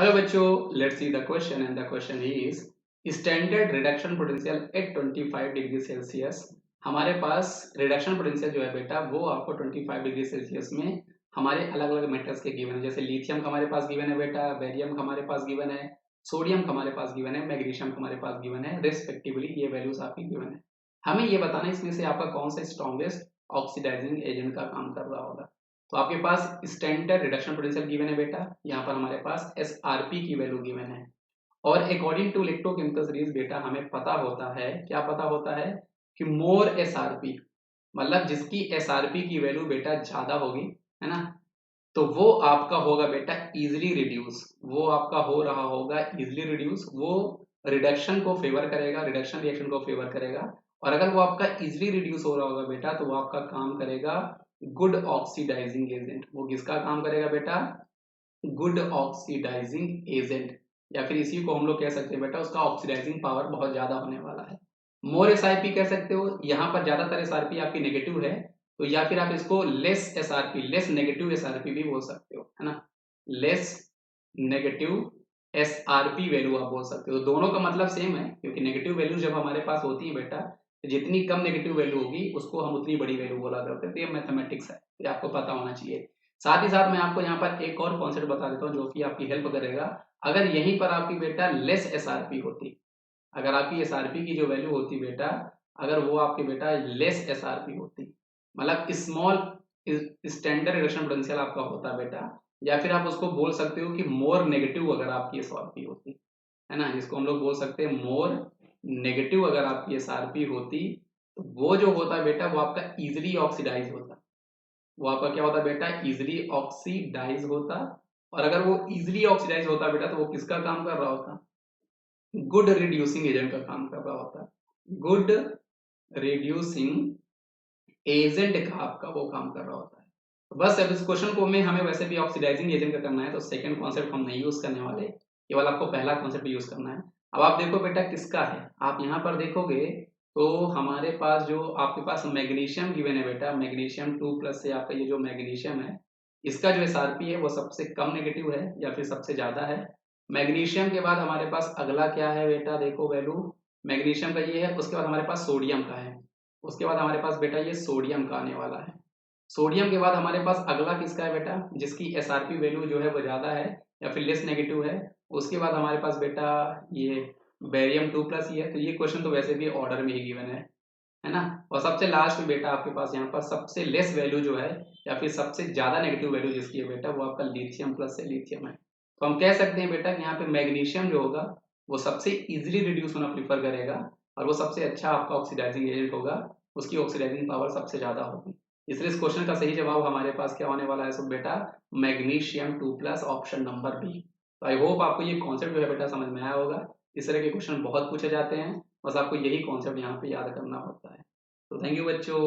Hello बच्चों, let's see the question and the question is standard reduction potential at 25 degree Celsius. हमारे पास reduction potential जो है बेटा वो आपको 25 डिग्री सेल्सियस में हमारे अलग अलग मेटल्स के गिवन है। जैसे लिथियम का हमारे पास गिवन है बेटा, बेरियम का हमारे पास गिवन है, सोडियम का हमारे पास गिवन है, मैग्नीशियम का हमारे पास गिवन है, रेस्पेक्टिवली ये वैल्यूज आपकी गिवन है। हमें ये बताना है इसमें से आपका कौन सा स्ट्रॉन्गेस्ट ऑक्सीडाइजिंग एजेंट का काम कर रहा होगा। तो आपके पास स्टैंडर्ड रिडक्शन पोटेंशियल गिवन है बेटा, यहाँ पर हमारे पास एसआरपी की वैल्यू गिवन है। और अकॉर्डिंग टू इलेक्ट्रोकेमिकल सीरीज बेटा हमें पता होता है, क्या पता होता है कि मोर एसआरपी, मतलब जिसकी एसआरपी की वैल्यू बेटा ज्यादा होगी, है ना, तो वो आपका होगा बेटा इजिली रिड्यूस। वो आपका हो रहा होगा इजिली रिड्यूस, वो रिडक्शन को फेवर करेगा, रिडक्शन रिएक्शन को फेवर करेगा। और अगर वो आपका इजिली रिड्यूस हो रहा होगा बेटा तो वो आपका काम करेगा गुड ऑक्सीडाइजिंग एजेंट। वो किसका काम करेगा बेटा? गुड ऑक्सीडाइजिंग एजेंट, या फिर इसी को हम लोग कह सकते हैं बेटा उसका ऑक्सीडाइजिंग पावर बहुत ज्यादा होने वाला है। मोर एसआरपी कह सकते हो, यहाँ पर ज्यादातर एसआरपी आपकी नेगेटिव है, तो या फिर आप इसको less SRP, less negative SRP भी बोल सकते हो, है ना। लेस नेगेटिव एसआरपी वैल्यू आप बोल सकते हो। दोनों का मतलब सेम है, क्योंकि नेगेटिव वैल्यू जब हमारे पास होती है बेटा, तो जितनी कम नेगेटिव वैल्यू होगी उसको हम उतनी बड़ी वैल्यू बोला करते हैं। तो ये मैथमेटिक्स है, ये आपको पता होना चाहिए। साथ ही साथ मैं आपको यहाँ पर एक और कॉन्सेप्ट बता देता हूँ जो कि आपकी हेल्प करेगा। अगर यहीं पर आपकी बेटा लेस एसआरपी होती, अगर आपकी एसआरपी की जो वैल्यू होती बेटा, अगर वो आपकी बेटा लेस एसआरपी होती, मतलब स्मॉल स्टैंडर्ड रिडक्शन पोटेंशियल आपका होता बेटा, या फिर आप उसको बोल सकते हो कि मोर नेगेटिव अगर आपकी एसआरपी होती, है ना, जिसको हम लोग बोल सकते हैं मोर नेगेटिव अगर आपकी एसआरपी होती, तो वो जो होता बेटा वो आपका इजिली ऑक्सीडाइज होता। वो आपका क्या होता बेटा? इजिली ऑक्सीडाइज होता। और अगर वो इजिली ऑक्सीडाइज होता बेटा तो वो किसका काम कर रहा होता? गुड रिड्यूसिंग एजेंट का काम कर रहा होता है। गुड रिड्यूसिंग एजेंट का आपका वो काम कर रहा होता है। तो बस अब इस क्वेश्चन को में हमें वैसे भी ऑक्सीडाइजिंग एजेंट का करना है, तो सेकंड कॉन्सेप्ट हम नहीं यूज करने वाले, केवल आपको पहला कॉन्सेप्ट यूज करना है। अब आप देखो बेटा किसका है, आप यहाँ पर देखोगे तो हमारे पास जो आपके पास मैग्नीशियम गिवन है बेटा, मैग्नीशियम 2+ से आपका ये जो मैग्नीशियम है, इसका जो एसआरपी है वो सबसे कम नेगेटिव है या फिर सबसे ज्यादा है। मैग्नीशियम के बाद हमारे पास अगला क्या है बेटा, देखो वैल्यू मैग्नीशियम का ये है, उसके बाद हमारे पास सोडियम का है, उसके बाद हमारे पास बेटा ये सोडियम का आने वाला है। सोडियम के बाद हमारे पास अगला किसका है बेटा, जिसकी एसआरपी वैल्यू जो है वो ज्यादा है या फिर लेस नेगेटिव है। उसके बाद हमारे पास बेटा ये बेरियम 2+ ही है। तो ये क्वेश्चन तो वैसे भी ऑर्डर में ही गिवन है ना। और सबसे लास्ट में बेटा आपके पास यहाँ पर सबसे लेस वैल्यू जो है या फिर सबसे ज्यादा नेगेटिव वैल्यू जिसकी है बेटा वो आपका लिथियम प्लस से लिथियम है। तो हम कह सकते हैं बेटा कि यहाँ पे मैग्नीशियम जो होगा वो सबसे इजिली रिड्यूस होना प्रीफर करेगा, और वो सबसे अच्छा आपका ऑक्सीडाइजिंग एजेंट होगा, उसकी ऑक्सीडाइजिंग पावर सबसे ज्यादा होगी। इसलिए इस क्वेश्चन का सही जवाब हमारे पास क्या होने वाला है सो बेटा मैग्नीशियम 2+, ऑप्शन नंबर बी। तो आई होप आपको ये कॉन्सेप्ट जो है बेटा समझ में आया होगा। इस तरह के क्वेश्चन बहुत पूछे जाते हैं, बस आपको यही कॉन्सेप्ट यहाँ पे याद करना होता है। तो थैंक यू बच्चों।